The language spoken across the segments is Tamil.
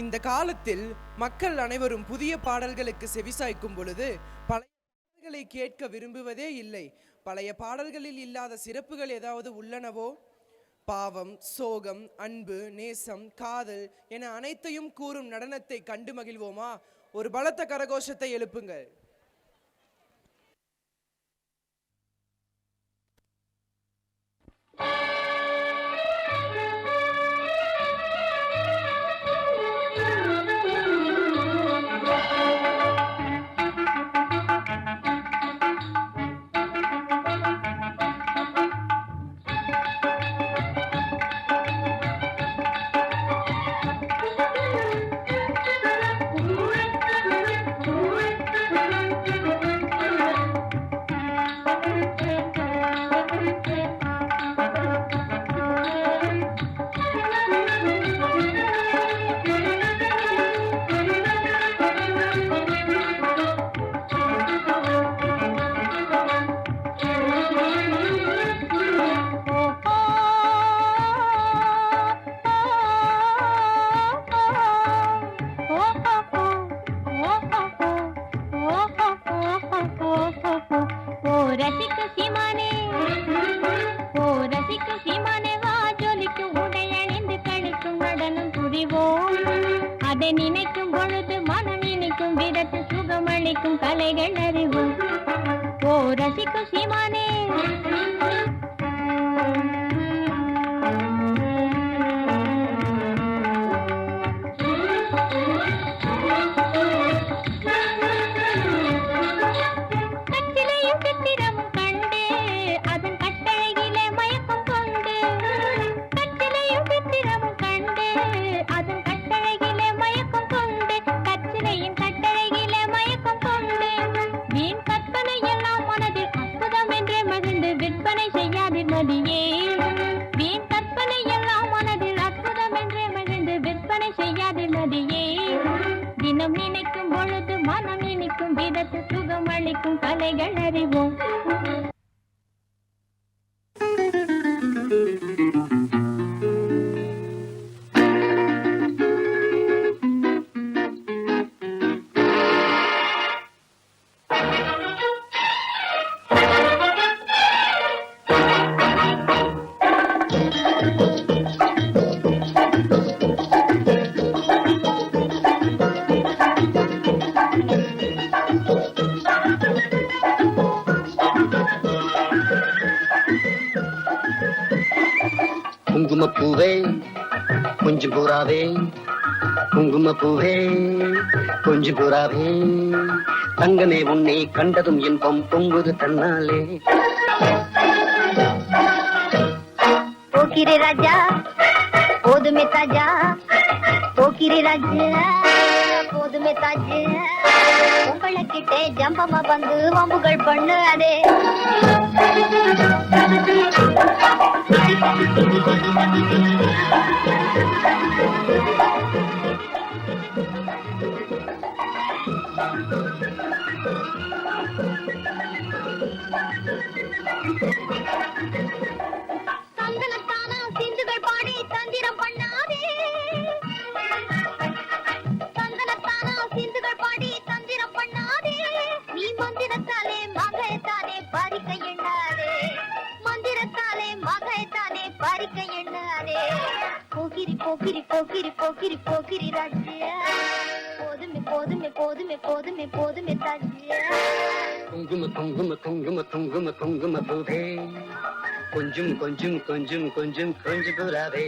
இந்த காலத்தில் மக்கள் அனைவரும் புதிய பாடல்களுக்கு செவிசாய்க்கும் பொழுது பழைய பாடல்களை கேட்க விரும்புவதே இல்லை. பழைய பாடல்களில் இல்லாத சிறப்புகள் ஏதாவது உள்ளனவோ? பாவம், சோகம், அன்பு, நேசம், காதல் என அனைத்தையும் கூறும் நடனத்தை கண்டு மகிழ்வோமா? ஒரு பலத்த கரகோஷத்தை எழுப்புங்கள். அதை நினைக்கும் பொழுது மனம் இனிக்கும் விதத்து சுகமளிக்கும் கலைகள் அறிவோம். ஓ ரசிக்கும் சீமானே தினம் நினைக்கும் பொழுது மனம் இனிக்கும் விதத்து சுகம் அளிக்கும் கலைகள் அறிவோம். குங்குமப்பூவே கொஞ்சம் புறாவே, குங்குமப்பூவே கொஞ்சம் புறாவே, தங்கமே உன்னை கண்டதும் இன்பம் பொங்குது தன்னாலே. போக்கிரி ராஜா போதுமே தாஜா, போக்கிரி ராஜா போதுமே தாஜா, உங்களை கிட்டே ஜம்பமா வந்து வம்புகள் பண்ணு அதே. சந்தனத்தானா சிந்துகள் பாடி தந்திரம் பண்ணாதே, சந்தனத்தானா சிந்துகள் பாடி தந்திரம் பண்ணாதே, நீ மந்திரத்தாலே மகைத்தானே பறிக்க எண்ணாதே, மந்திரத்தாலே மகைத்தானே பறிக்க எண்ணாதே. போகிரி போகிரி போகிரி போகிரி போகிரி ராஜ்யா, போதுமே போதுமே போதுமே போதுமே போதுமே தாஜ்யா. குங்கும குங்கும குங்கும குங்கும குங்கும பூவே கொஞ்சம் கொஞ்சம் கொஞ்சம் கொஞ்சம் கொஞ்சம் புறாவே.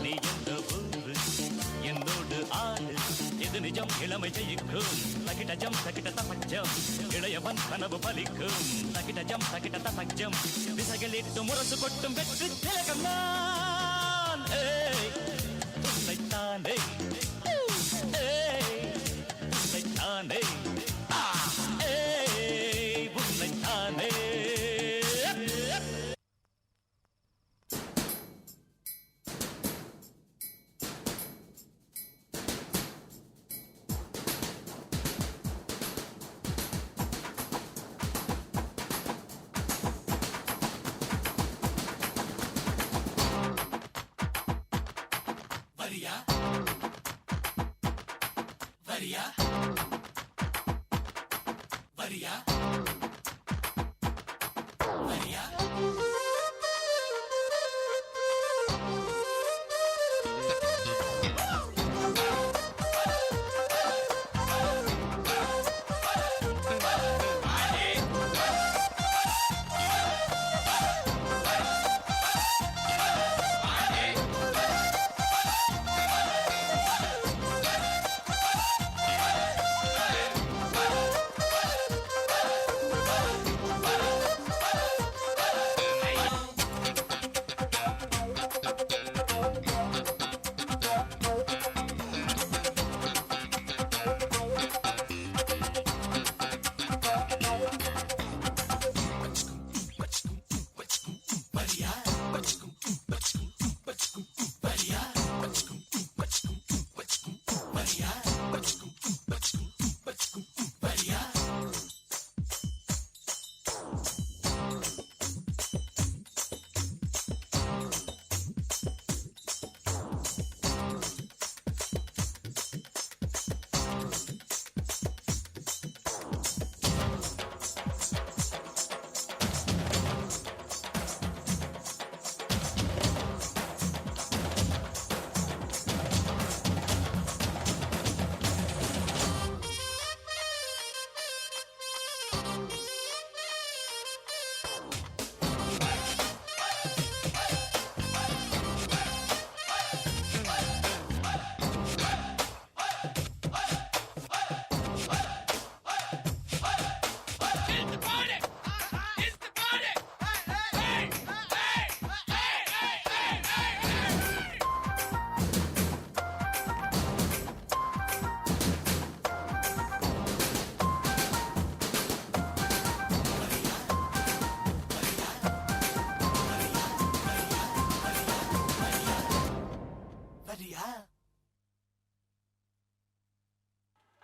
நீ எந்த ஊரு என்னோடு ஆடு, இது நிஜம் இளமை ஜெயிக்கும் தகிட ஜம் தகிட தபஜம் இளையவன் கனவு பலிக்கும் தகிட ஜம் தகிட தபஜம் விசைகளிட்டு முரசு கொட்டும் வெற்றி திலகம் நான் உன்னைத்தானே உன்னைத்தானே உன்னைத்தானே Varia.